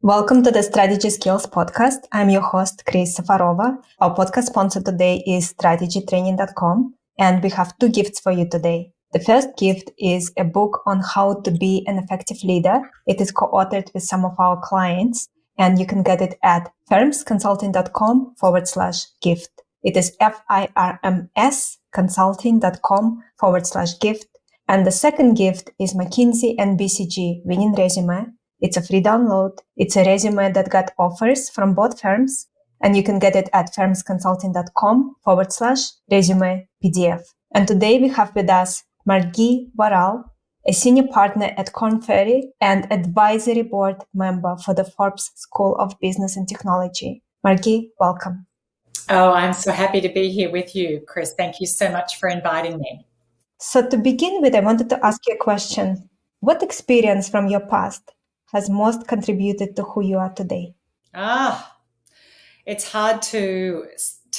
Welcome to the Strategy Skills podcast. I'm your host, Chris Safarova. Our podcast sponsor today is strategytraining.com, and we have two gifts for you today. The first gift is a book on how to be an effective leader. It is co-authored with some of our clients, and you can get it at firmsconsulting.com/gift. It is FIRMS consulting.com/gift. And the second gift is McKinsey and BCG Winning Resume. It's a free download. It's a resume that got offers from both firms, and you can get it at firmsconsulting.com/resume PDF. And today we have with us Margie Warrell, a senior partner at Korn Ferry and advisory board member for the Forbes School of Business and Technology. Margie, welcome. Oh, I'm so happy to be here with you, Chris. Thank you so much for inviting me. So to begin with, I wanted to ask you a question. What experience from your past has most contributed to who you are today? It's hard to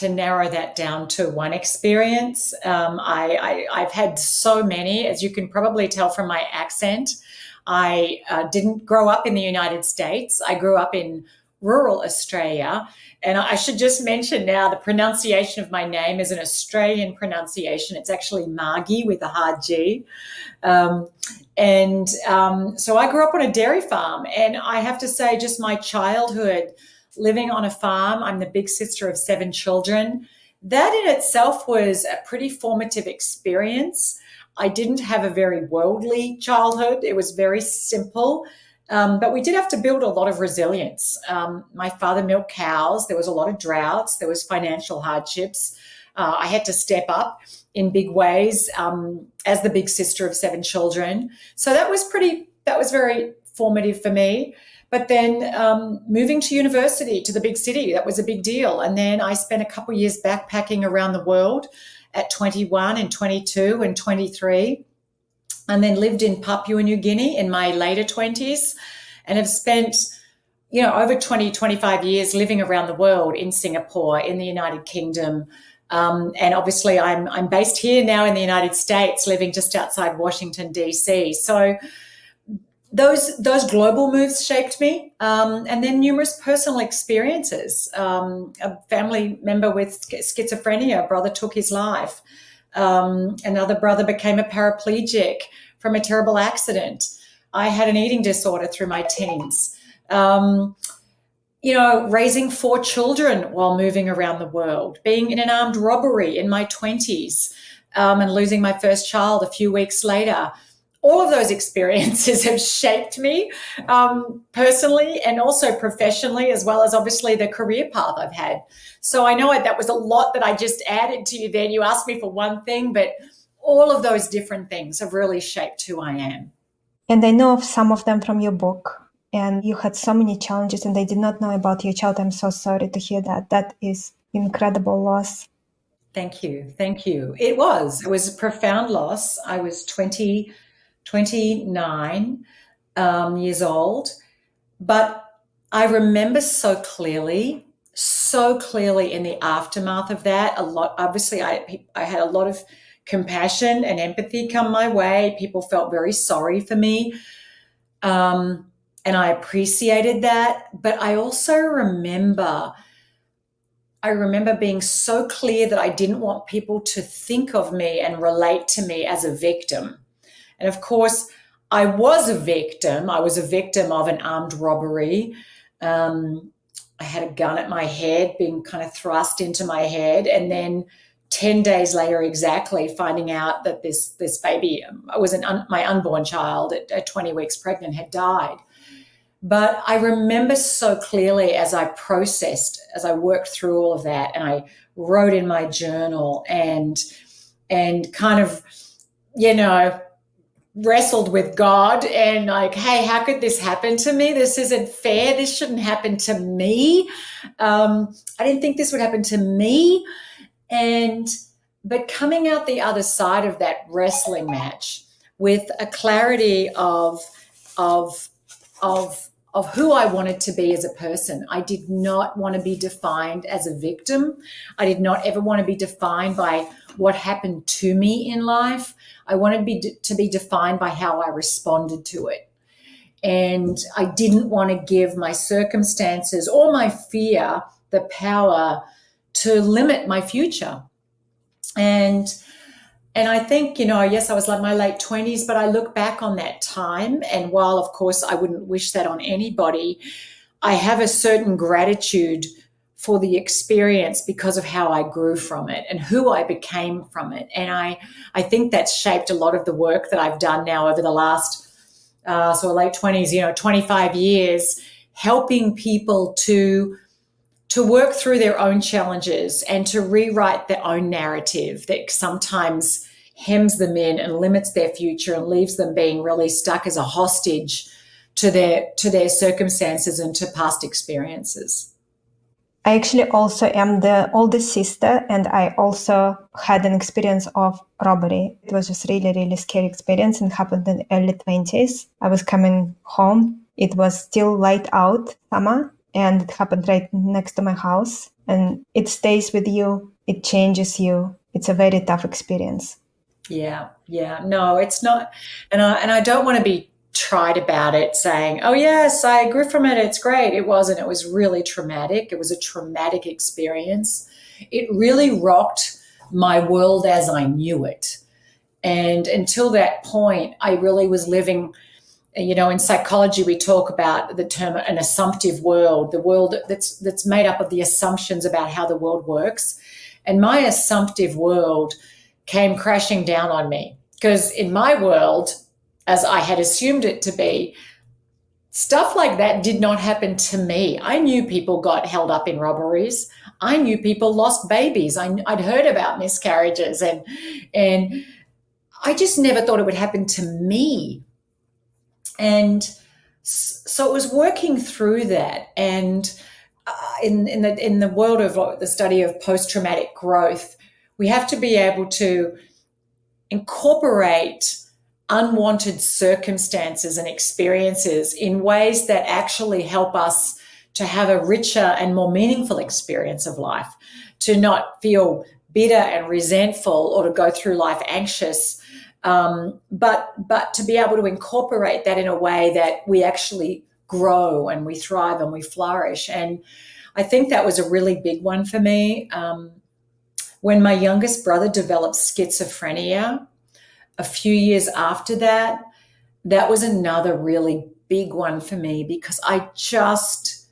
narrow that down to one experience. I've had so many, as you can probably tell from my accent. I didn't grow up in the United States. I grew up in rural Australia. And I should just mention now, the pronunciation of my name is an Australian pronunciation. It's actually Margie with a hard G. So I grew up on a dairy farm, and I have to say just my childhood living on a farm, I'm the big sister of 7 children. That in itself was a pretty formative experience. I didn't have a very worldly childhood. It was very simple. But we did have to build a lot of resilience. My father milked cows. There was a lot of droughts. There was financial hardships. I had to step up in big ways as the big sister of 7 children. So that was very formative for me. But then moving to university, to the big city, that was a big deal. And then I spent a couple of years backpacking around the world at 21 and 22 and 23. And then lived in Papua New Guinea in my later 20s and have spent, over 20, 25 years living around the world in Singapore, in the United Kingdom. And obviously I'm based here now in the United States, living just outside Washington, D.C. So those global moves shaped me. And then numerous personal experiences. A family member with schizophrenia, a brother took his life. Another brother became a paraplegic from a terrible accident. I had an eating disorder through my teens. Raising 4 children while moving around the world, being in an armed robbery in my 20s, and losing my first child a few weeks later. All of those experiences have shaped me personally and also professionally, as well as obviously the career path I've had. So I know that was a lot that I just added to you there. You asked me for one thing, but all of those different things have really shaped who I am. And I know of some of them from your book. And you had so many challenges, and I did not know about your child. I'm so sorry to hear that. That is incredible loss. Thank you. It was a profound loss. I was 29 years old, but I remember so clearly in the aftermath of that. Obviously I had a lot of compassion and empathy come my way. People felt very sorry for me. And I appreciated that, but I also remember being so clear that I didn't want people to think of me and relate to me as a victim. And of course, I was a victim. I was a victim of an armed robbery. I had a gun at my head being kind of thrust into my head. And then 10 days later, exactly, finding out that this baby, my unborn child at 20 weeks pregnant, had died. But I remember so clearly as I worked through all of that, and I wrote in my journal and kind of, wrestled with God and like, hey, how could this happen to me? This isn't fair. This shouldn't happen to me. I didn't think this would happen to me. But coming out the other side of that wrestling match with a clarity of who I wanted to be as a person. I did not want to be defined as a victim. I did not ever want to be defined by what happened to me in life. I wanted to be defined by how I responded to it. And I didn't want to give my circumstances or my fear the power to limit my future. And I think, yes, I was like my late 20s, but I look back on that time. And while, of course, I wouldn't wish that on anybody, I have a certain gratitude for the experience because of how I grew from it and who I became from it. And I think that's shaped a lot of the work that I've done now over the last, late 20s, 25 years, helping people to work through their own challenges and to rewrite their own narrative that sometimes hems them in and limits their future and leaves them being really stuck as a hostage to their circumstances and to past experiences. I actually also am the oldest sister, and I also had an experience of robbery. It was just really, really scary experience and happened in the early 20s. I was coming home. It was still light out, summer, and it happened right next to my house. And it stays with you. It changes you. It's a very tough experience. Yeah. No, it's not. And I don't want to be trite about it saying, oh, yes, I grew from it. It's great. It wasn't. It was really traumatic. It was a traumatic experience. It really rocked my world as I knew it. And until that point, I really was living, in psychology, we talk about the term an assumptive world, the world that's made up of the assumptions about how the world works. And my assumptive world came crashing down on me because in my world, as I had assumed it to be, stuff like that did not happen to me. I knew people got held up in robberies. I knew people lost babies. I'd heard about miscarriages and I just never thought it would happen to me. And so it was working through that. And in the world of the study of post-traumatic growth, we have to be able to incorporate unwanted circumstances and experiences in ways that actually help us to have a richer and more meaningful experience of life, to not feel bitter and resentful or to go through life anxious, but to be able to incorporate that in a way that we actually grow and we thrive and we flourish. And I think that was a really big one for me. When my youngest brother developed schizophrenia, a few years after that, that was another really big one for me because I just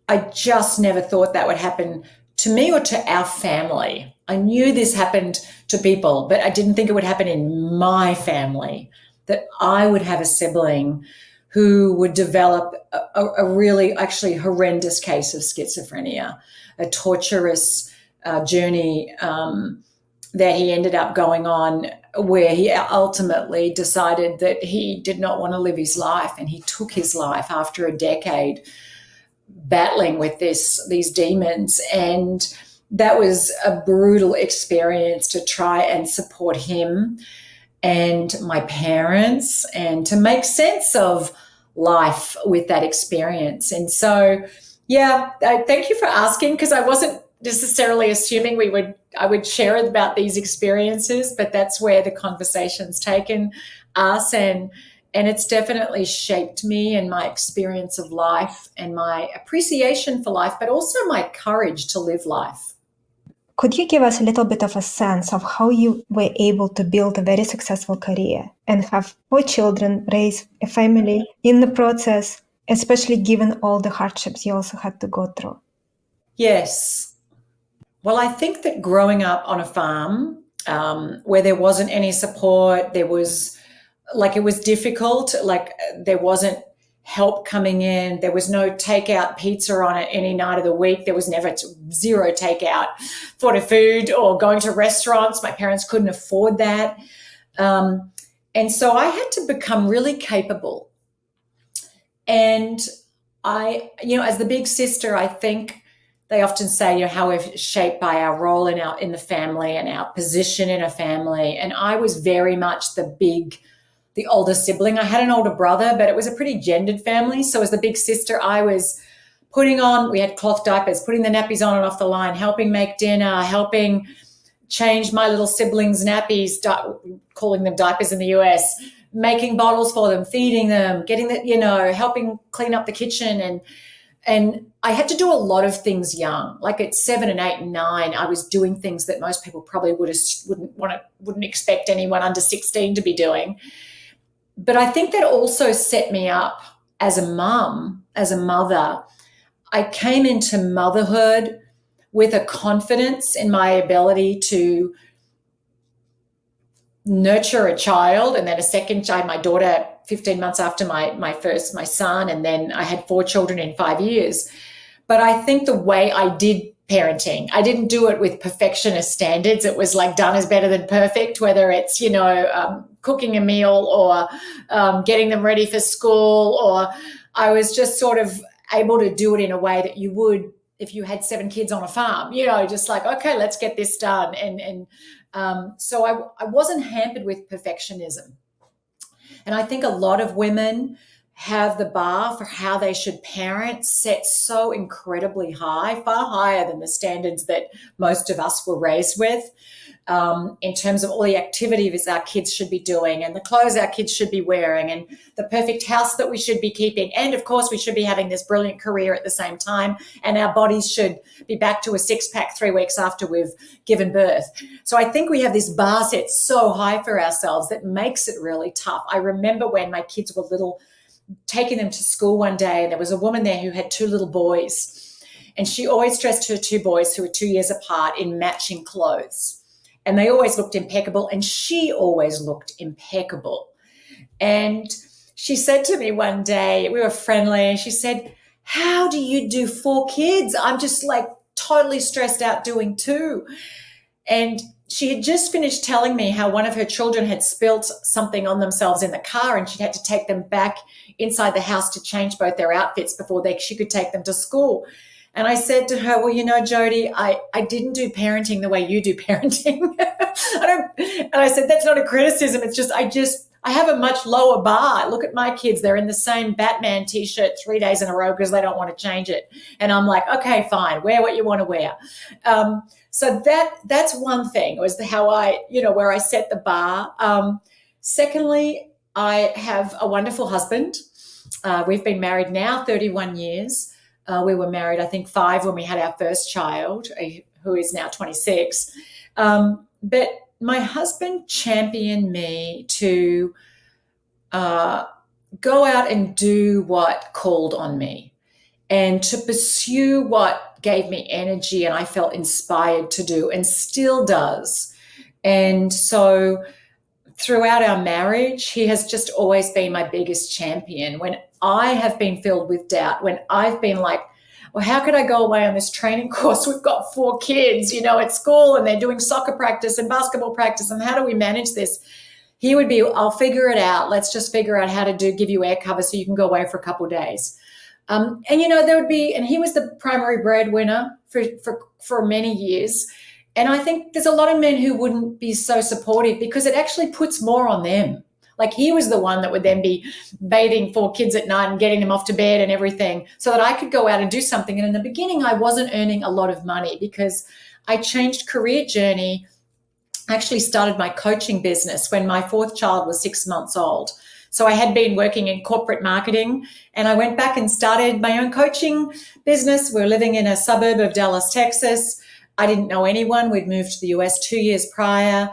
never thought that would happen to me or to our family. I knew this happened to people, but I didn't think it would happen in my family, that I would have a sibling who would develop a really actually horrendous case of schizophrenia, a torturous journey that he ended up going on, where he ultimately decided that he did not want to live his life, and he took his life after a decade battling with these demons. And that was a brutal experience to try and support him and my parents and to make sense of life with that experience. And so, thank you for asking, because I wasn't necessarily assuming I would share about these experiences, but that's where the conversation's taken us, and it's definitely shaped me and my experience of life and my appreciation for life, but also my courage to live life. Could you give us a little bit of a sense of how you were able to build a very successful career and have 4 children, raise a family in the process, especially given all the hardships you also had to go through? Yes. Well, I think that growing up on a farm where there wasn't any support, it was difficult, there wasn't help coming in. There was no takeout pizza on it any night of the week. There was never zero takeout for the food or going to restaurants. My parents couldn't afford that. And so I had to become really capable. And as the big sister, I think they often say, how we're shaped by our role in the family and our position in a family. And I was very much the older sibling. I had an older brother, but it was a pretty gendered family. So as the big sister, I was we had cloth diapers, putting the nappies on and off the line, helping make dinner, helping change my little siblings' nappies, calling them diapers in the US, making bottles for them, feeding them, getting the, helping clean up the kitchen. And I had to do a lot of things young. Like at 7 and 8 and 9, I was doing things that most people probably wouldn't expect anyone under 16 to be doing. But I think that also set me up as a mum, as a mother. I came into motherhood with a confidence in my ability to nurture a child, and then a second child, my daughter, 15 months after my son, and then I had 4 children in 5 years. But I think the way I did parenting, I didn't do it with perfectionist standards. It was like done is better than perfect, whether it's, cooking a meal or getting them ready for school, or I was just sort of able to do it in a way that you would if you had 7 kids on a farm, just like, okay, let's get this done. So I wasn't hampered with perfectionism. And I think a lot of women have the bar for how they should parent set so incredibly high, far higher than the standards that most of us were raised with, in terms of all the activities our kids should be doing and the clothes our kids should be wearing and the perfect house that we should be keeping. And of course, we should be having this brilliant career at the same time. And our bodies should be back to a 6-pack 3 weeks after we've given birth. So I think we have this bar set so high for ourselves that makes it really tough. I remember when my kids were little, taking them to school one day, and there was a woman there who had 2 little boys. And she always dressed her 2 boys, who were 2 years apart, in matching clothes. And they always looked impeccable, and she always looked impeccable. And she said to me one day, we were friendly, she said, "How do you do 4 kids? I'm just like totally stressed out doing 2. And she had just finished telling me how one of her children had spilt something on themselves in the car, and she'd had to take them back inside the house to change both their outfits before she could take them to school. And I said to her, well, Jody, I didn't do parenting the way you do parenting. And I said, that's not a criticism. It's just, I have a much lower bar. Look at my kids. They're in the same Batman t-shirt 3 days in a row because they don't want to change it. And I'm like, okay, fine, wear what you want to wear. So that's one thing, was how I, where I set the bar. Secondly, I have a wonderful husband. We've been married now 31 years. We were married, I think, 5 when we had our first child, who is now 26. But my husband championed me to go out and do what called on me and to pursue what gave me energy and I felt inspired to do, and still does. And so throughout our marriage, he has just always been my biggest champion. When I have been filled with doubt, when I've been like, well, how could I go away on this training course? We've got 4 kids, at school, and they're doing soccer practice and basketball practice, and how do we manage this? He would be, I'll figure it out. Let's just figure out how to give you air cover so you can go away for a couple of days. And there would be, and he was the primary breadwinner for many years. And I think there's a lot of men who wouldn't be so supportive because it actually puts more on them. Like, he was the one that would then be bathing 4 kids at night and getting them off to bed and everything so that I could go out and do something. And in the beginning, I wasn't earning a lot of money because I changed career journey. I actually started my coaching business when my 4th child was 6 months old. So I had been working in corporate marketing, and I went back and started my own coaching business. We're living in a suburb of Dallas, Texas. I didn't know anyone. We'd moved to the US 2 years prior.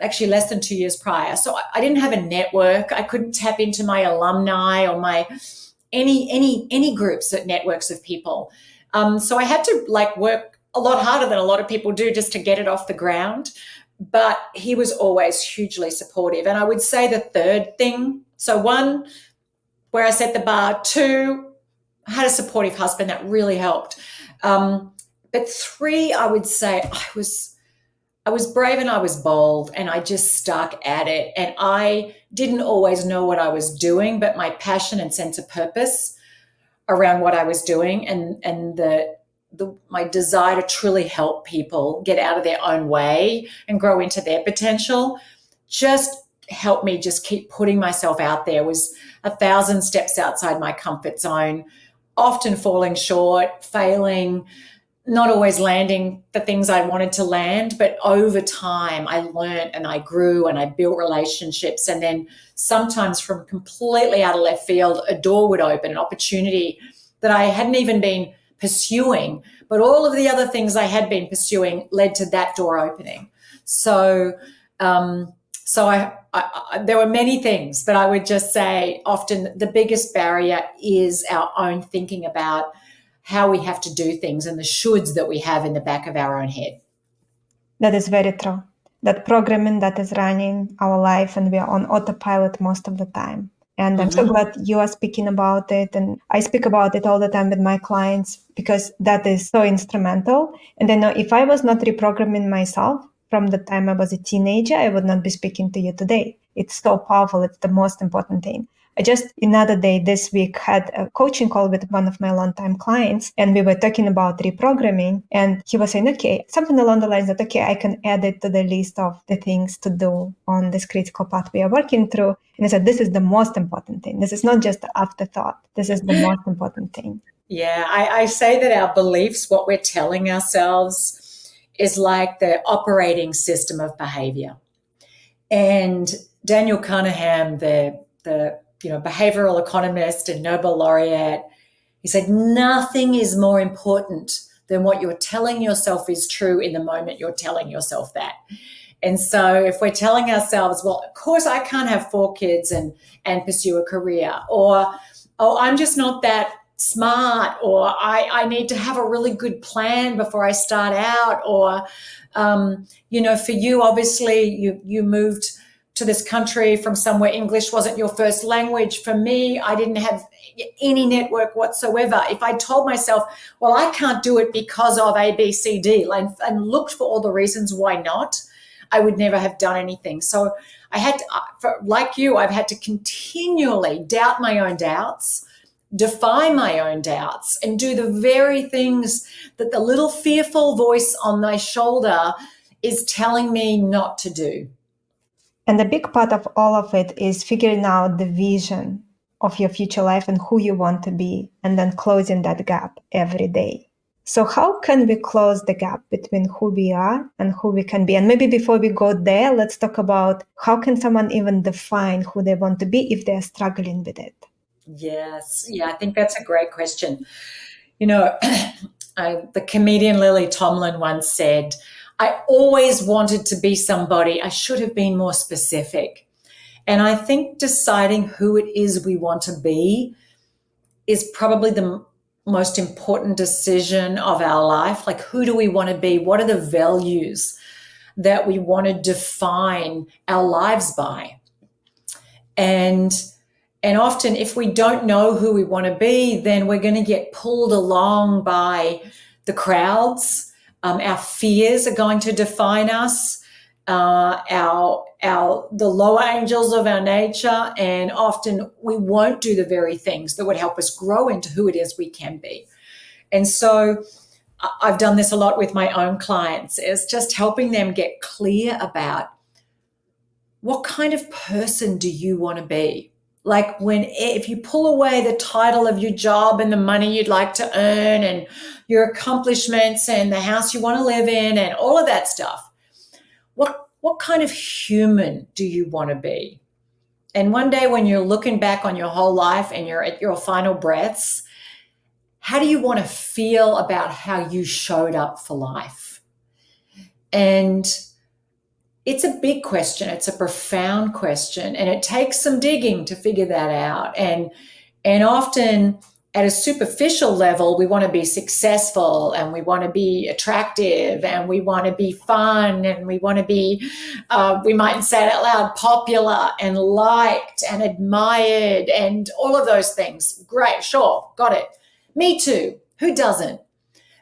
Actually less than 2 years prior. So I didn't have a network. I couldn't tap into my alumni or my any groups, networks of people. So I had to work a lot harder than a lot of people do just to get it off the ground. But he was always hugely supportive. And I would say the third thing, so 1, where I set the bar, 2, I had a supportive husband that really helped. But 3, I would say I was brave and I was bold, and I just stuck at it. And I didn't always know what I was doing, but my passion and sense of purpose around what I was doing and my desire to truly help people get out of their own way and grow into their potential just helped me just keep putting myself out there. It was 1,000 steps outside my comfort zone, often falling short, failing, not always landing the things I wanted to land, but over time I learned and I grew and I built relationships. And then sometimes from completely out of left field, a door would open, an opportunity that I hadn't even been pursuing, but all of the other things I had been pursuing led to that door opening. So, there were many things, but I would just say often the biggest barrier is our own thinking about how we have to do things and the shoulds that we have in the back of our own head. That is very true. That programming that is running our life and we are on autopilot most of the time. And I'm so glad you are speaking about it. And I speak about it all the time with my clients because that is so instrumental. And I know if I was not reprogramming myself from the time I was a teenager, I would not be speaking to you today. It's so powerful. It's the most important thing. I just another day this week had a coaching call with one of my longtime clients, and we were talking about reprogramming. And he was saying, okay, something along the lines that, okay, I can add it to the list of the things to do on this critical path we are working through. And I said, this is the most important thing. This is not just an afterthought. This is the most important thing. Yeah, I say that our beliefs, what we're telling ourselves, is like the operating system of behavior. And Daniel Kahneman, the behavioral economist and Nobel laureate, he said, nothing is more important than what you're telling yourself is true in the moment you're telling yourself that. And so if we're telling ourselves, well, of course I can't have 4 kids and pursue a career, or, oh, I'm just not that smart, or I need to have a really good plan before I start out, or, for you, obviously you moved to this country from somewhere English wasn't your first language. For me, I didn't have any network whatsoever. If I told myself, well, I can't do it because of A, B, C, D, and looked for all the reasons why not, I would never have done anything. So I had to, like you, I've had to continually doubt my own doubts, defy my own doubts, and do the very things that the little fearful voice on my shoulder is telling me not to do. And a big part of all of it is figuring out the vision of your future life and who you want to be, and then closing that gap every day. So how can we close the gap between who we are and who we can be? And maybe before we go there, let's talk about how can someone even define who they want to be if they're struggling with it? Yes. Yeah, I think that's a great question. The comedian Lily Tomlin once said, I always wanted to be somebody. I should have been more specific. And I think deciding who it is we want to be is probably the most important decision of our life. Like, who do we want to be? What are the values that we want to define our lives by? And often if we don't know who we want to be, then we're going to get pulled along by the crowds. Our fears are going to define us, the lower angels of our nature, and often we won't do the very things that would help us grow into who it is we can be. And so I've done this a lot with my own clients, is just helping them get clear about what kind of person do you want to be? Like if you pull away the title of your job and the money you'd like to earn and your accomplishments and the house you want to live in and all of that stuff, what kind of human do you want to be? And one day when you're looking back on your whole life and you're at your final breaths, how do you want to feel about how you showed up for life? And it's a big question. It's a profound question, and it takes some digging to figure that out. And often at a superficial level, we want to be successful and we want to be attractive and we want to be fun and we want to be, we might say it out loud, popular and liked and admired and all of those things. Great, sure, got it. Me too. Who doesn't?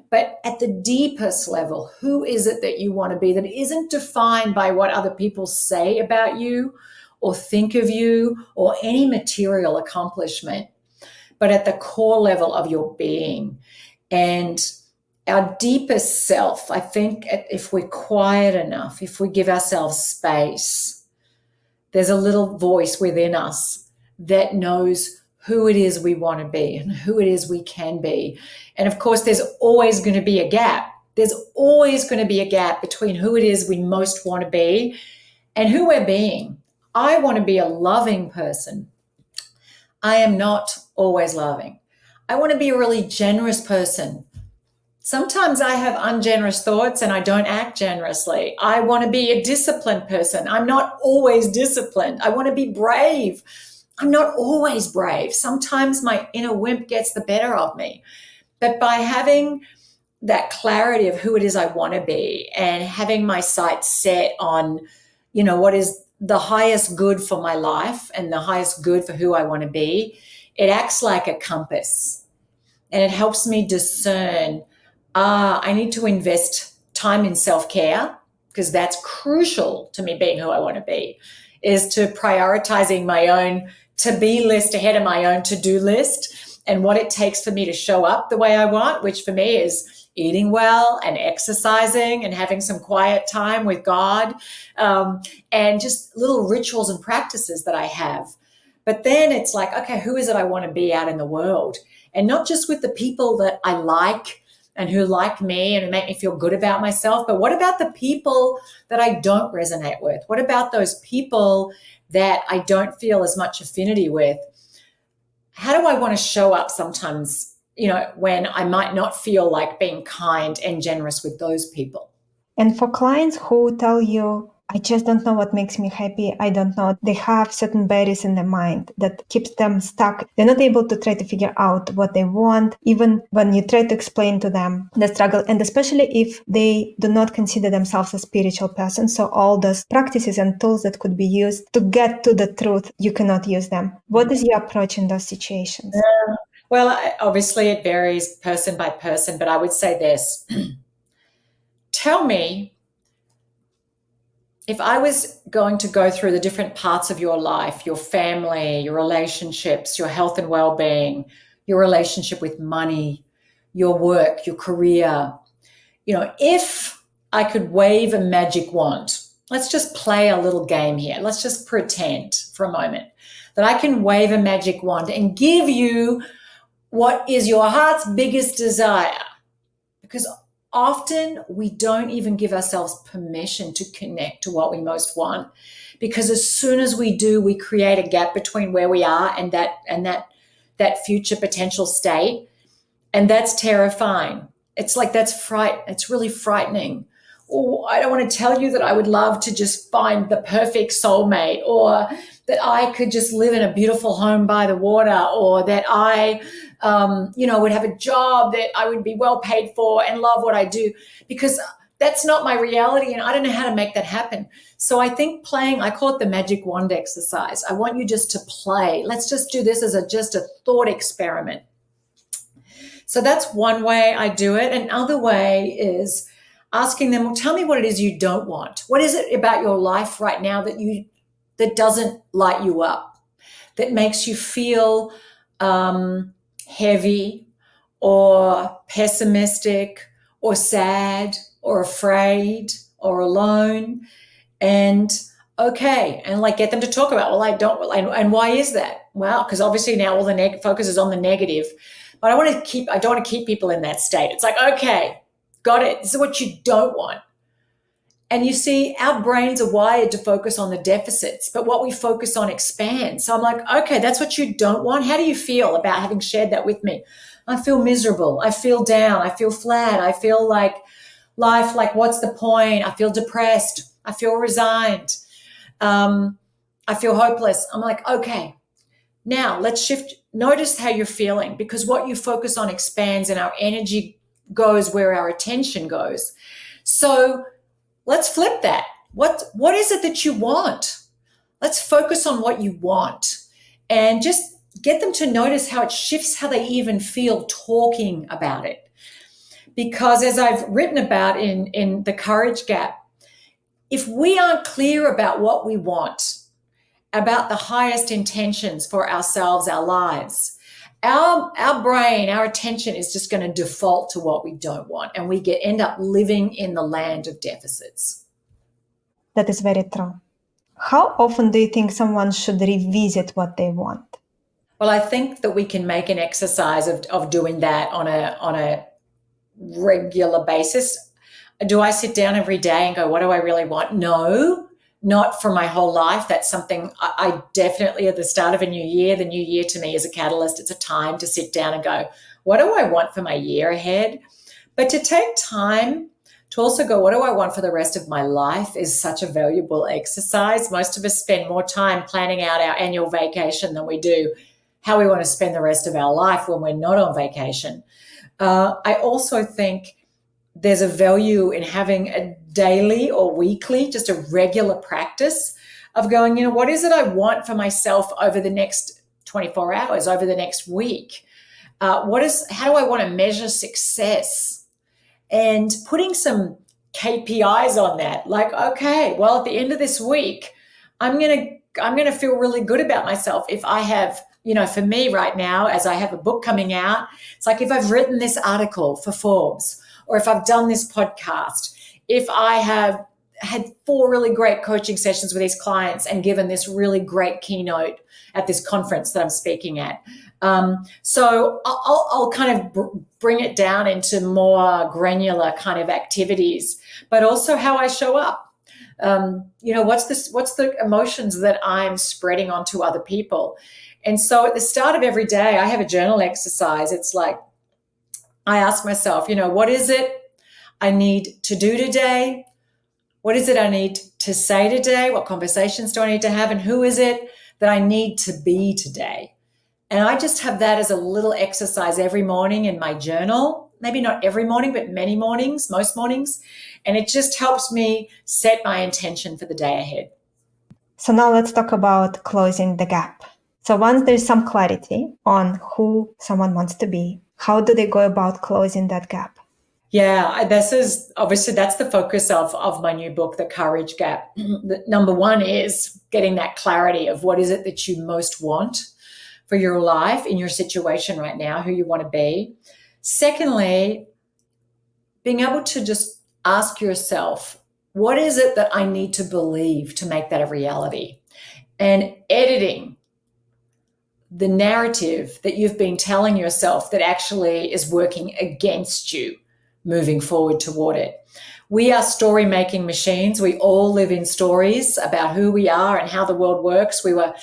But at the deepest level, who is it that you want to be that isn't defined by what other people say about you or think of you or any material accomplishment, but at the core level of your being? And our deepest self, I think if we're quiet enough, if we give ourselves space, there's a little voice within us that knows who it is we want to be and who it is we can be. And of course, there's always going to be a gap. There's always going to be a gap between who it is we most want to be and who we're being. I want to be a loving person. I am not always loving. I want to be a really generous person. Sometimes I have ungenerous thoughts and I don't act generously. I want to be a disciplined person. I'm not always disciplined. I want to be brave. I'm not always brave. Sometimes my inner wimp gets the better of me. But by having that clarity of who it is I want to be and having my sights set on, what is the highest good for my life and the highest good for who I want to be, it acts like a compass and it helps me discern, I need to invest time in self-care because that's crucial to me being who I want to be, is to prioritizing my own to-be list ahead of my own to-do list and what it takes for me to show up the way I want, which for me is eating well and exercising and having some quiet time with God, and just little rituals and practices that I have. But then it's like, okay, who is it I want to be out in the world? And not just with the people that I like and who like me and make me feel good about myself, but what about the people that I don't resonate with? What about those people that I don't feel as much affinity with? How do I want to show up sometimes, when I might not feel like being kind and generous with those people? And for clients who tell you, I just don't know what makes me happy, I don't know, they have certain barriers in their mind that keeps them stuck. They're not able to try to figure out what they want, even when you try to explain to them the struggle, and especially if they do not consider themselves a spiritual person. So all those practices and tools that could be used to get to the truth, you cannot use them. What is your approach in those situations? Well, obviously it varies person by person, but I would say this. Tell me, if I was going to go through the different parts of your life, your family, your relationships, your health and well-being, your relationship with money, your work, your career, if I could wave a magic wand, let's just play a little game here. Let's just pretend for a moment that I can wave a magic wand and give you what is your heart's biggest desire. Because often we don't even give ourselves permission to connect to what we most want, because as soon as we do, we create a gap between where we are and that future potential state, and that's terrifying. It's like it's really frightening. Or I don't want to tell you that I would love to just find the perfect soulmate, or that I could just live in a beautiful home by the water, or that I would have a job that I would be well paid for and love what I do, because that's not my reality and I don't know how to make that happen. So I think I call it the magic wand exercise. I want you just to play. Let's just do this as just a thought experiment. So that's one way I do it. Another way is asking them, well, tell me what it is you don't want. What is it about your life right now that doesn't light you up, that makes you feel heavy or pessimistic or sad or afraid or alone? And get them to talk about, well, I don't, and why is that? Well, because obviously now all the focus is on the negative, but I don't want to keep people in that state. It's like, okay, got it. This is what you don't want. And you see, our brains are wired to focus on the deficits, but what we focus on expands. So I'm like, okay, that's what you don't want. How do you feel about having shared that with me? I feel miserable. I feel down. I feel flat. I feel like life, like, what's the point? I feel depressed. I feel resigned. I feel hopeless. I'm like, okay, now let's shift. Notice how you're feeling, because what you focus on expands and our energy goes where our attention goes. So let's flip that. What is it that you want? Let's focus on what you want and just get them to notice how it shifts how they even feel talking about it. Because as I've written about in The Courage Gap, if we aren't clear about what we want, about the highest intentions for ourselves, our lives, our brain, our attention is just going to default to what we don't want, and we end up living in the land of deficits. That is very true. How often do you think someone should revisit what they want? Well, I think that we can make an exercise of doing that on a regular basis. Do I sit down every day and go, what do I really want? No, not for my whole life. That's something I definitely, at the start of a new year, the new year to me is a catalyst. It's a time to sit down and go, what do I want for my year ahead? But to take time to also go, what do I want for the rest of my life is such a valuable exercise. Most of us spend more time planning out our annual vacation than we do how we want to spend the rest of our life when we're not on vacation. I also think there's a value in having a daily or weekly, just a regular practice of going, what is it I want for myself over the next 24 hours, over the next week? How do I want to measure success? And putting some KPIs on that, like, okay, well, at the end of this week, I'm gonna feel really good about myself if I have, for me right now, as I have a book coming out, it's like if I've written this article for Forbes, or if I've done this podcast, if I have had 4 really great coaching sessions with these clients and given this really great keynote at this conference that I'm speaking at. So I'll kind of bring it down into more granular kind of activities, but also how I show up. What's the emotions that I'm spreading onto other people? And so at the start of every day, I have a journal exercise. It's like, I ask myself, what is it I need to do today? What is it I need to say today? What conversations do I need to have? And who is it that I need to be today? And I just have that as a little exercise every morning in my journal. Maybe not every morning, but many mornings, most mornings. And it just helps me set my intention for the day ahead. So now let's talk about closing the gap. So once there's some clarity on who someone wants to be, how do they go about closing that gap? Yeah, this is obviously that's the focus of my new book, The Courage Gap. Number one is getting that clarity of what is it that you most want for your life in your situation right now, who you want to be. Secondly, being able to just ask yourself, what is it that I need to believe to make that a reality? And editing the narrative that you've been telling yourself that actually is working against you moving forward toward it. We are story-making machines. We all live in stories about who we are and how the world works. We were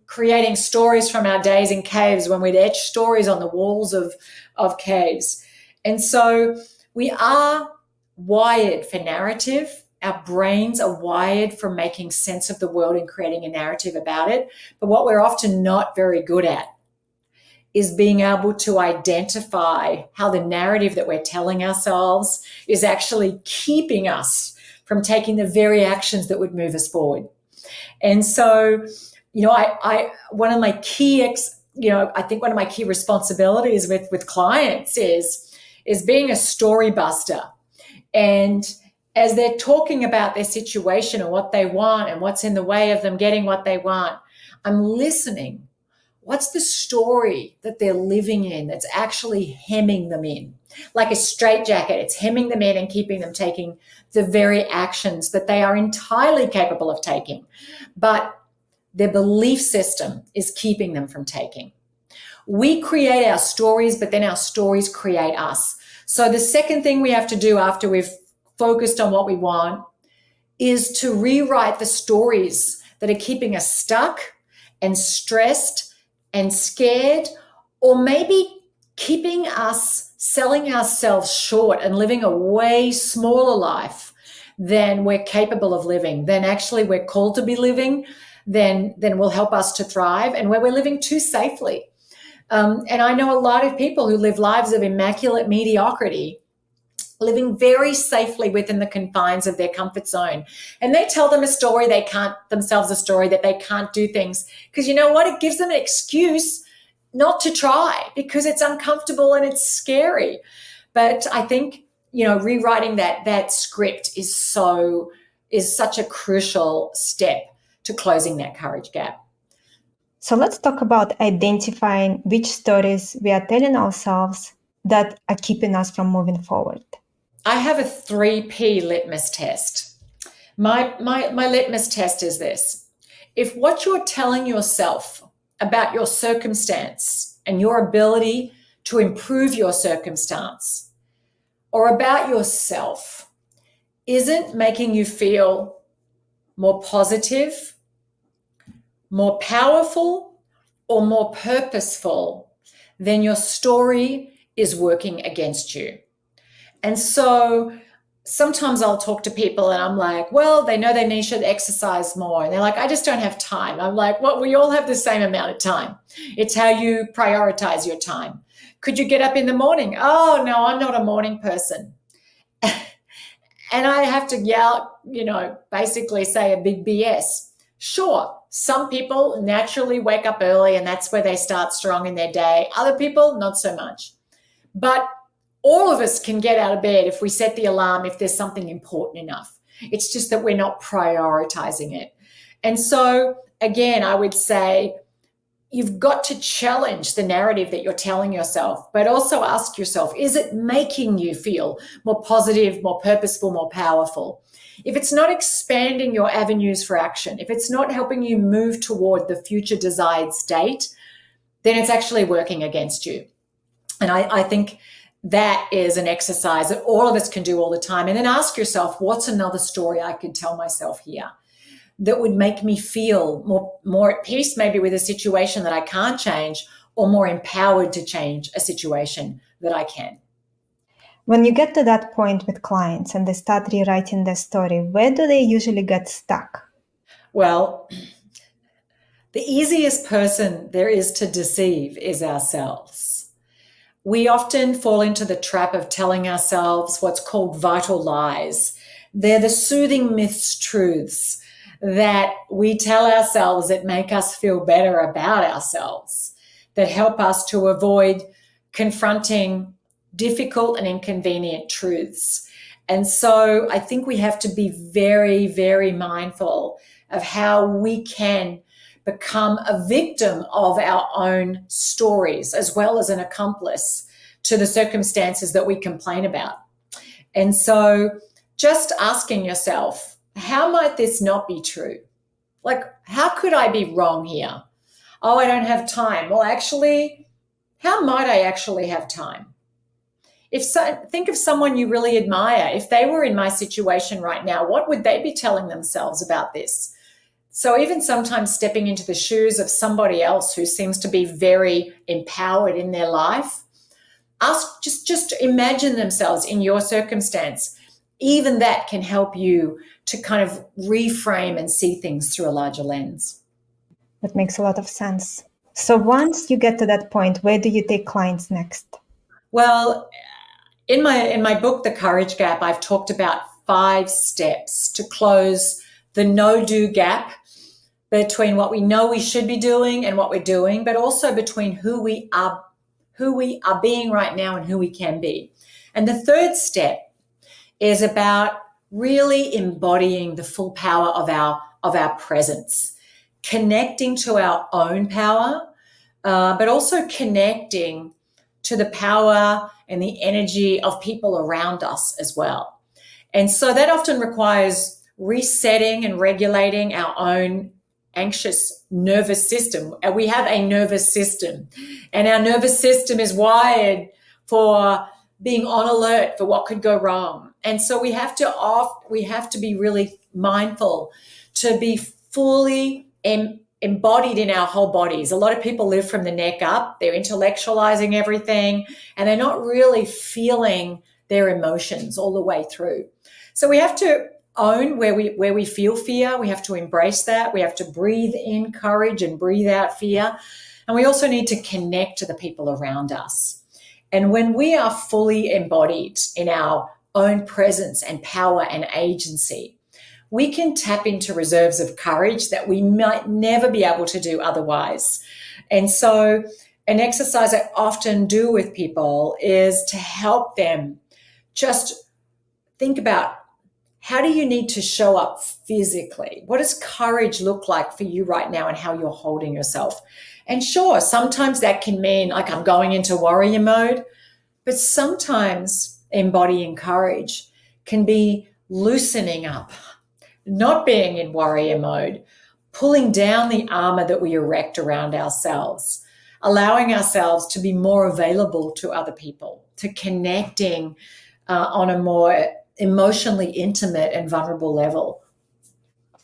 creating stories from our days in caves when we'd etch stories on the walls of caves. And so we are wired for narrative. Our brains are wired for making sense of the world and creating a narrative about it. But what we're often not very good at is being able to identify how the narrative that we're telling ourselves is actually keeping us from taking the very actions that would move us forward. And so, I one of my key I think one of my key responsibilities with clients is being a story buster. And as they're talking about their situation and what they want and what's in the way of them getting what they want, I'm listening. What's the story that they're living in that's actually hemming them in? Like a straitjacket, it's hemming them in and keeping them taking the very actions that they are entirely capable of taking. But their belief system is keeping them from taking. We create our stories, but then our stories create us. So the second thing we have to do after we've focused on what we want is to rewrite the stories that are keeping us stuck and stressed and scared, or maybe keeping us selling ourselves short and living a way smaller life than we're capable of living, than actually we're called to be living, then will help us to thrive, and where we're living too safely. And I know a lot of people who live lives of immaculate mediocrity, living very safely within the confines of their comfort zone. And they tell themselves a story that they can't do things because you know what? It gives them an excuse not to try because it's uncomfortable and it's scary. But I think, rewriting that script is such a crucial step to closing that courage gap. So let's talk about identifying which stories we are telling ourselves that are keeping us from moving forward. I have a 3P litmus test. My litmus test is this. If what you're telling yourself about your circumstance and your ability to improve your circumstance, or about yourself, isn't making you feel more positive, more powerful, or more purposeful, then your story is working against you. And so sometimes I'll talk to people and I'm like, well, they know they should exercise more. And they're like, I just don't have time. I'm like, well, we all have the same amount of time. It's how you prioritize your time. Could you get up in the morning? Oh, no, I'm not a morning person. And I have to yell, basically say a big BS. Sure, some people naturally wake up early and that's where they start strong in their day. Other people, not so much. But all of us can get out of bed if we set the alarm, if there's something important enough. It's just that we're not prioritizing it. And so, again, I would say you've got to challenge the narrative that you're telling yourself, but also ask yourself, is it making you feel more positive, more purposeful, more powerful? If it's not expanding your avenues for action, if it's not helping you move toward the future desired state, then it's actually working against you. And I think that is an exercise that all of us can do all the time. And then ask yourself, what's another story I could tell myself here that would make me feel more at peace, maybe with a situation that I can't change, or more empowered to change a situation that I can. When you get to that point with clients and they start rewriting their story, where do they usually get stuck? Well, the easiest person there is to deceive is ourselves. We often fall into the trap of telling ourselves what's called vital lies. They're the soothing myths, truths that we tell ourselves that make us feel better about ourselves, that help us to avoid confronting difficult and inconvenient truths. And so I think we have to be very, very mindful of how we can become a victim of our own stories as well as an accomplice to the circumstances that we complain about. And so just asking yourself, how might this not be true? Like, how could I be wrong here? Oh, I don't have time. Well, actually, how might I actually have time? Think of someone you really admire. If they were in my situation right now, what would they be telling themselves about this? So even sometimes stepping into the shoes somebody else who seems to be very empowered in their life, just imagine themselves in your circumstance. Even that can help you to kind of reframe and see things through a larger lens. That makes a lot of sense. So once you get to that point, where do you take clients next? Well, in my book, The Courage Gap, I've talked about 5 steps to close the no-do gap between what we know we should be doing and what we're doing, but also between who we are being right now and who we can be. And the 3rd step is about really embodying the full power of our presence, connecting to our own power, but also connecting to the power and the energy of people around us as well. And so that often requires resetting and regulating our own anxious nervous system. We have a nervous system, and our nervous system is wired for being on alert for what could go wrong. And so we have to be really mindful to be fully embodied in our whole bodies. A lot of people live from the neck up. They're intellectualizing everything, and they're not really feeling their emotions all the way through. So we have to own where we feel fear. We have to embrace that. We have to breathe in courage and breathe out fear. And we also need to connect to the people around us. And when we are fully embodied in our own presence and power and agency, we can tap into reserves of courage that we might never be able to do otherwise. And so an exercise I often do with people is to help them just think about, how do you need to show up physically? What does courage look like for you right now and how you're holding yourself? And sure, sometimes that can mean like I'm going into warrior mode, but sometimes embodying courage can be loosening up, not being in warrior mode, pulling down the armor that we erect around ourselves, allowing ourselves to be more available to other people, to connecting on a more emotionally intimate and vulnerable level.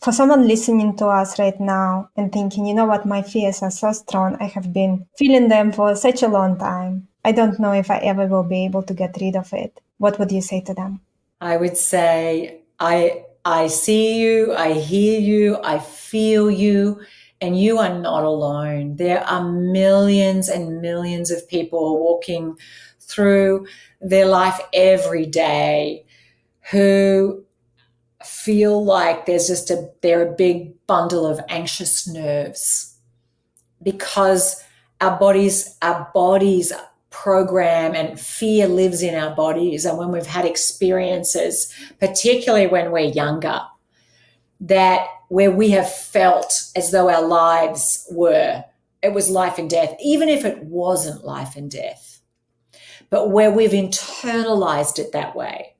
For someone listening to us right now and thinking, you know what, my fears are so strong, I have been feeling them for such a long time. I don't know if I ever will be able to get rid of it. What would you say to them? I would say, I see you, I hear you, I feel you, and you are not alone. There are millions and millions of people walking through their life every day who feel like they're a big bundle of anxious nerves because our bodies program, and fear lives in our bodies. And when we've had experiences, particularly when we're younger, that where we have felt as though our lives it was life and death, even if it wasn't life and death, but where we've internalized it that way,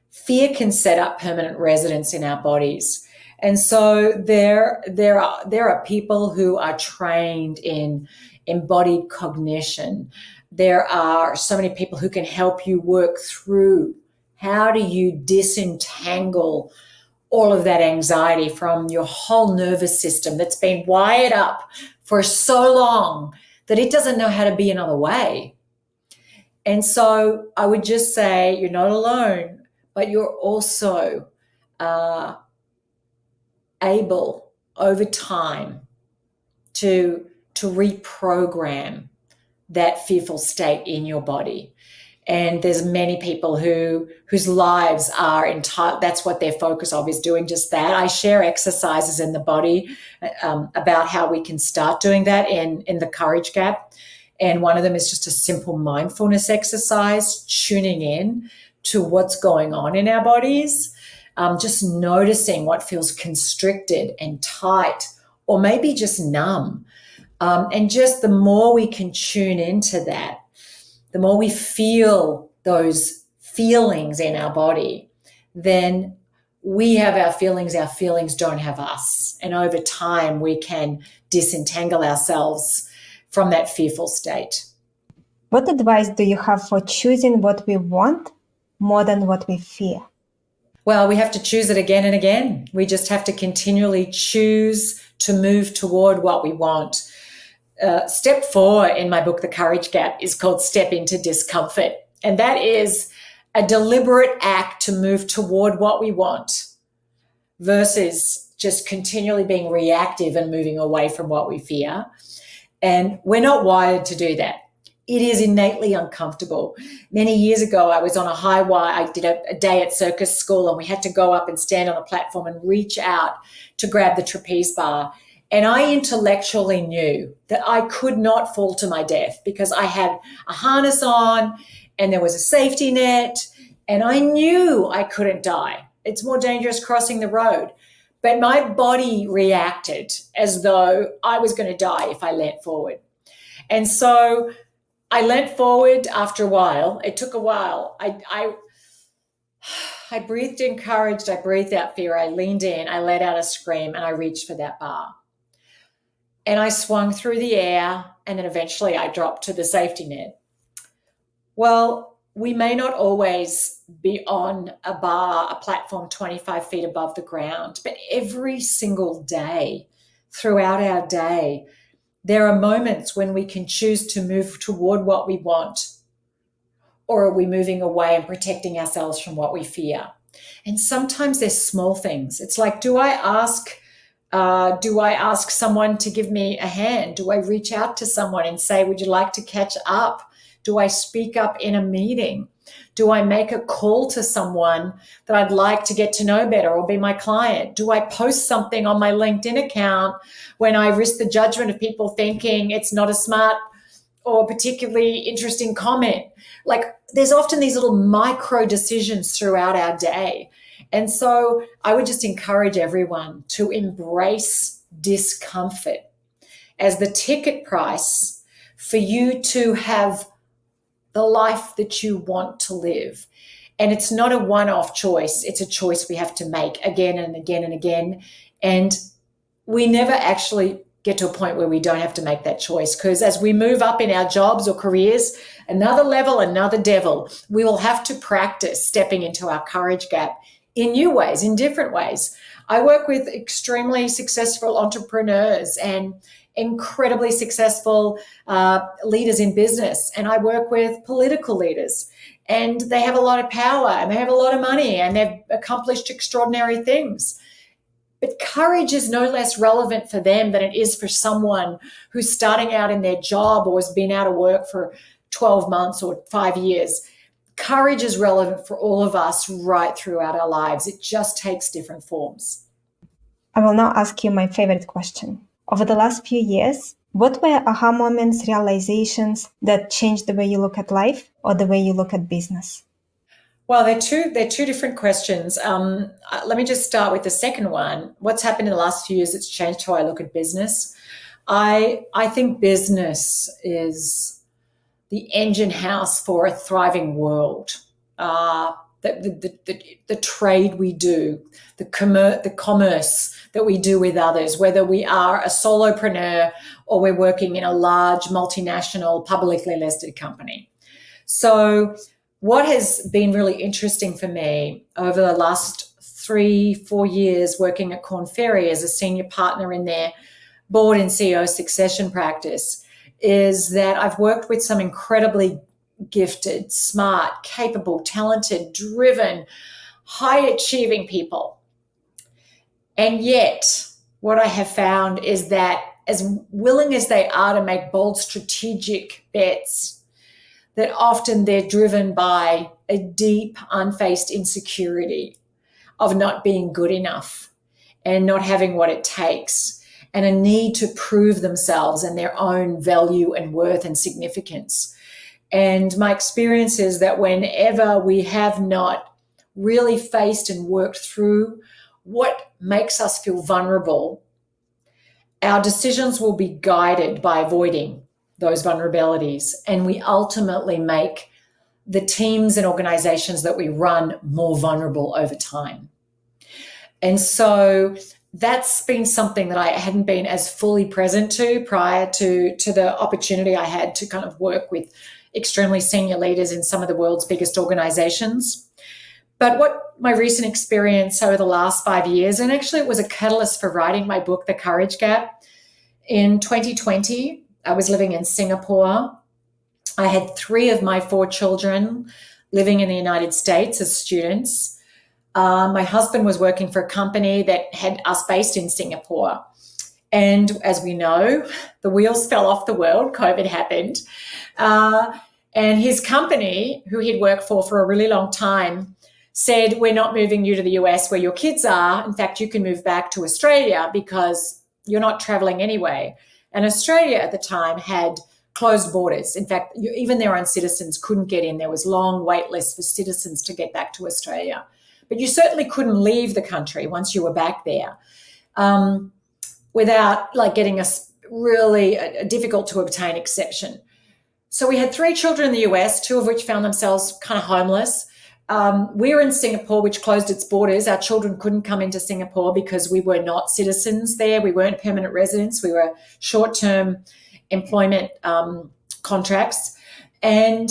fear can set up permanent residence in our bodies. And so there are people who are trained in embodied cognition. There are so many people who can help you work through how do you disentangle all of that anxiety from your whole nervous system that's been wired up for so long that it doesn't know how to be another way. And so I would just say you're not alone, but you're also able over time to reprogram that fearful state in your body. And there's many people whose lives are entire. That's what their focus of is, doing just that. I share exercises in the body about how we can start doing that in the Courage Gap. And one of them is just a simple mindfulness exercise, tuning in to what's going on in our bodies, just noticing what feels constricted and tight, or maybe just numb. And just the more we can tune into that, the more we feel those feelings in our body, then we have our feelings don't have us. And over time, we can disentangle ourselves from that fearful state. What advice do you have for choosing what we want more than what we fear? Well, we have to choose it again and again. We just have to continually choose to move toward what we want. Step 4 in my book, The Courage Gap, is called Step into Discomfort. And that is a deliberate act to move toward what we want versus just continually being reactive and moving away from what we fear. And we're not wired to do that. It is innately uncomfortable. Many years ago, I was on a high wire. I did a day at circus school, and we had to go up and stand on a platform and reach out to grab the trapeze bar. And I intellectually knew that I could not fall to my death because I had a harness on and there was a safety net, and I knew I couldn't die. It's more dangerous crossing the road. But my body reacted as though I was going to die if I leant forward. And so I leant forward after a while. It took a while. I breathed encouraged. I breathed out fear. I leaned in. I let out a scream, and I reached for that bar. And I swung through the air, and then eventually I dropped to the safety net. Well, we may not always be on a bar, a platform 25 feet above the ground, but every single day, throughout our day, there are moments when we can choose to move toward what we want, or are we moving away and protecting ourselves from what we fear? And sometimes there's small things. It's like, do I ask someone to give me a hand? Do I reach out to someone and say, would you like to catch up? Do I speak up in a meeting? Do I make a call to someone that I'd like to get to know better or be my client? Do I post something on my LinkedIn account when I risk the judgment of people thinking it's not a smart or particularly interesting comment? Like, there's often these little micro decisions throughout our day. And so I would just encourage everyone to embrace discomfort as the ticket price for you to have the life that you want to live. And it's not a one-off choice. It's a choice we have to make again and again and again. And we never actually get to a point where we don't have to make that choice, because as we move up in our jobs or careers, another level, another devil, we will have to practice stepping into our courage gap in new ways, in different ways. I work with extremely successful entrepreneurs and incredibly successful leaders in business, and I work with political leaders, and they have a lot of power and they have a lot of money and they've accomplished extraordinary things. But courage is no less relevant for them than it is for someone who's starting out in their job or has been out of work for 12 months or 5 years. Courage is relevant for all of us right throughout our lives. It just takes different forms. I will now ask you my favorite question. Over the last few years, what were aha moments, realizations that changed the way you look at life or the way you look at business? Well, they're two different questions. Let me just start with the second one. What's happened in the last few years that's changed how I look at business? I think business is the engine house for a thriving world. The trade we do, the commerce that we do with others, whether we are a solopreneur or we're working in a large multinational publicly listed company. So what has been really interesting for me over the last 3-4 years working at Korn Ferry as a senior partner in their board and CEO succession practice is that I've worked with some incredibly gifted, smart, capable, talented, driven, high-achieving people. And yet, what I have found is that as willing as they are to make bold strategic bets, that often they're driven by a deep, unfaced insecurity of not being good enough and not having what it takes, and a need to prove themselves and their own value and worth and significance. And my experience is that whenever we have not really faced and worked through what makes us feel vulnerable, our decisions will be guided by avoiding those vulnerabilities. And we ultimately make the teams and organizations that we run more vulnerable over time. And so that's been something that I hadn't been as fully present to prior to the opportunity I had to kind of work with extremely senior leaders in some of the world's biggest organizations. But what my recent experience over the last 5 years, and actually it was a catalyst for writing my book, The Courage Gap. In 2020, I was living in Singapore. I had 3 of my 4 children living in the United States as students. My husband was working for a company that had us based in Singapore. And as we know, the wheels fell off the world. COVID happened. And his company, who he'd worked for a really long time, said, we're not moving you to the US where your kids are. In fact, you can move back to Australia because you're not traveling anyway. And Australia at the time had closed borders. In fact, even their own citizens couldn't get in. There was long wait lists for citizens to get back to Australia. But you certainly couldn't leave the country once you were back there without getting a really difficult to obtain exception. So we had 3 children in the US, 2 of which found themselves kind of homeless. We were in Singapore, which closed its borders. Our children couldn't come into Singapore because we were not citizens there. We weren't permanent residents. We were short-term employment contracts. And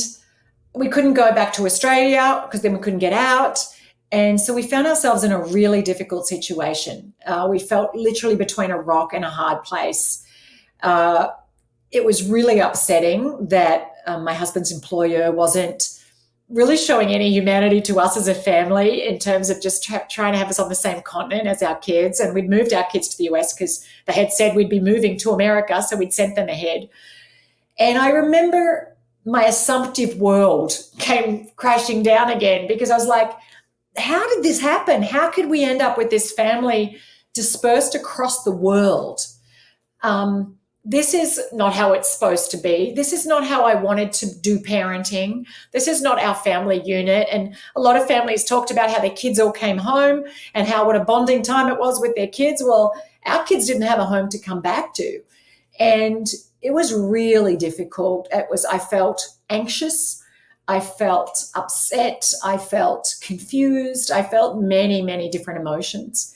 we couldn't go back to Australia because then we couldn't get out. And so we found ourselves in a really difficult situation. We felt literally between a rock and a hard place. It was really upsetting that my husband's employer wasn't really showing any humanity to us as a family in terms of just trying to have us on the same continent as our kids. And we'd moved our kids to the US because they had said we'd be moving to America, so we'd sent them ahead. And I remember my assumptive world came crashing down again because I was like, how did this happen? How could we end up with this family dispersed across the world? This is not how it's supposed to be. This is not how I wanted to do parenting. This is not our family unit. And a lot of families talked about how their kids all came home and how what a bonding time it was with their kids. Well, our kids didn't have a home to come back to. And it was really difficult. I felt anxious. I felt upset. I felt confused. I felt many, many different emotions.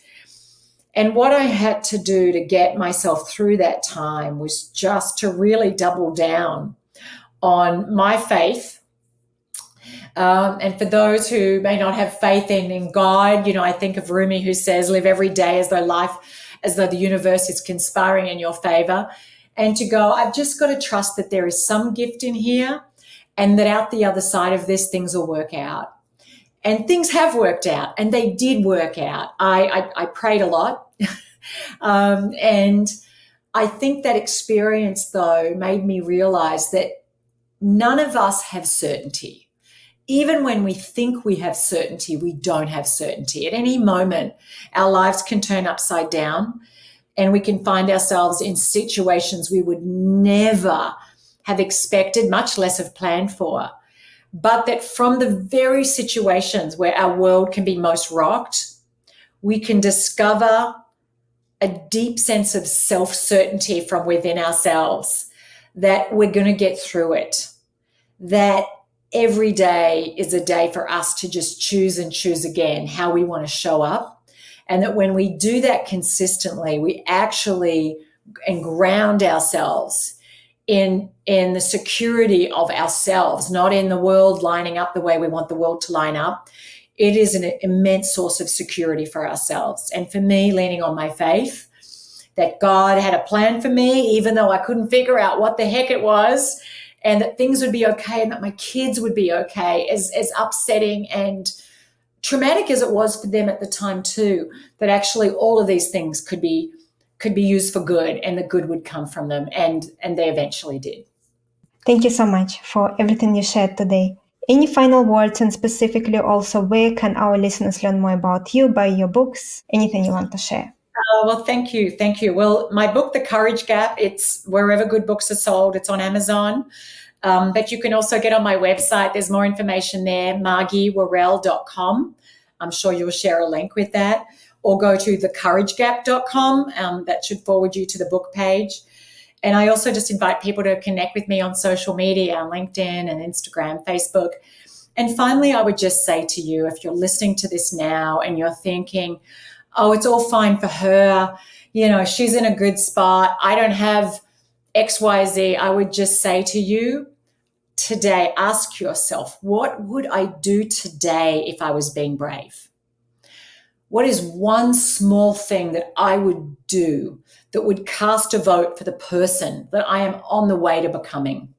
And what I had to do to get myself through that time was just to really double down on my faith. And for those who may not have faith in God, I think of Rumi, who says, live every day as though the universe is conspiring in your favor. And to go, I've just got to trust that there is some gift in here, and that out the other side of this, things will work out. And things have worked out, and they did work out. I prayed a lot. And I think that experience, though, made me realize that none of us have certainty. Even when we think we have certainty, we don't have certainty. At any moment, our lives can turn upside down, and we can find ourselves in situations we would never have expected, much less have planned for. But that from the very situations where our world can be most rocked, we can discover a deep sense of self-certainty from within ourselves that we're going to get through it, that every day is a day for us to just choose and choose again how we want to show up. And that when we do that consistently, we actually ground ourselves in the security of ourselves, not in the world lining up the way we want the world to line up. It is an immense source of security for ourselves. And for me, leaning on my faith, that God had a plan for me, even though I couldn't figure out what the heck it was, and that things would be okay, and that my kids would be okay, as upsetting and traumatic as it was for them at the time too, that actually all of these things could be used for good, and the good would come from them, and they eventually did. Thank you so much for everything you shared today. Any final words, and specifically also, where can our listeners learn more about you, buy your books, anything you want to share? Well, thank you. Thank you. Well, my book, The Courage Gap, it's wherever good books are sold. It's on Amazon. But you can also get on my website. There's more information there, margiewarrell.com. I'm sure you'll share a link with that. Or go to thecouragegap.com. That should forward you to the book page. And I also just invite people to connect with me on social media, on LinkedIn and Instagram, Facebook. And finally, I would just say to you, if you're listening to this now and you're thinking, oh, it's all fine for her, she's in a good spot, I don't have XYZ, I would just say to you today, ask yourself, what would I do today if I was being brave? What is one small thing that I would do that would cast a vote for the person that I am on the way to becoming?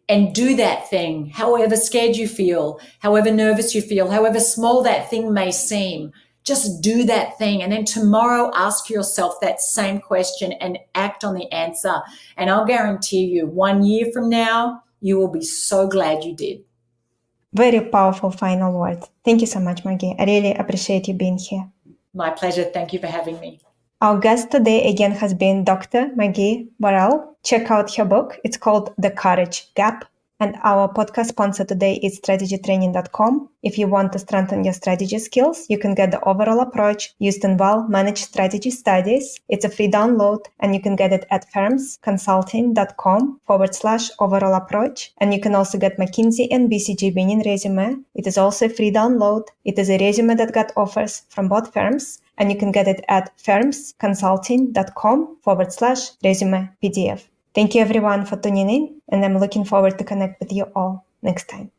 And do that thing, however scared you feel, however nervous you feel, however small that thing may seem. Just do that thing. And then tomorrow, ask yourself that same question and act on the answer. And I'll guarantee you, 1 year from now, you will be so glad you did. Very powerful final words. Thank you so much, Margie. I really appreciate you being here. My pleasure. Thank you for having me. Our guest today again has been Dr. Margie Warrell. Check out her book. It's called The Courage Gap. And our podcast sponsor today is strategytraining.com. If you want to strengthen your strategy skills, you can get the overall approach used in well-managed strategy studies. It's a free download, and you can get it at firmsconsulting.com/overall approach. And you can also get McKinsey and BCG winning resume. It is also a free download. It is a resume that got offers from both firms, and you can get it at firmsconsulting.com/resume PDF. Thank you everyone for tuning in, and I'm looking forward to connect with you all next time.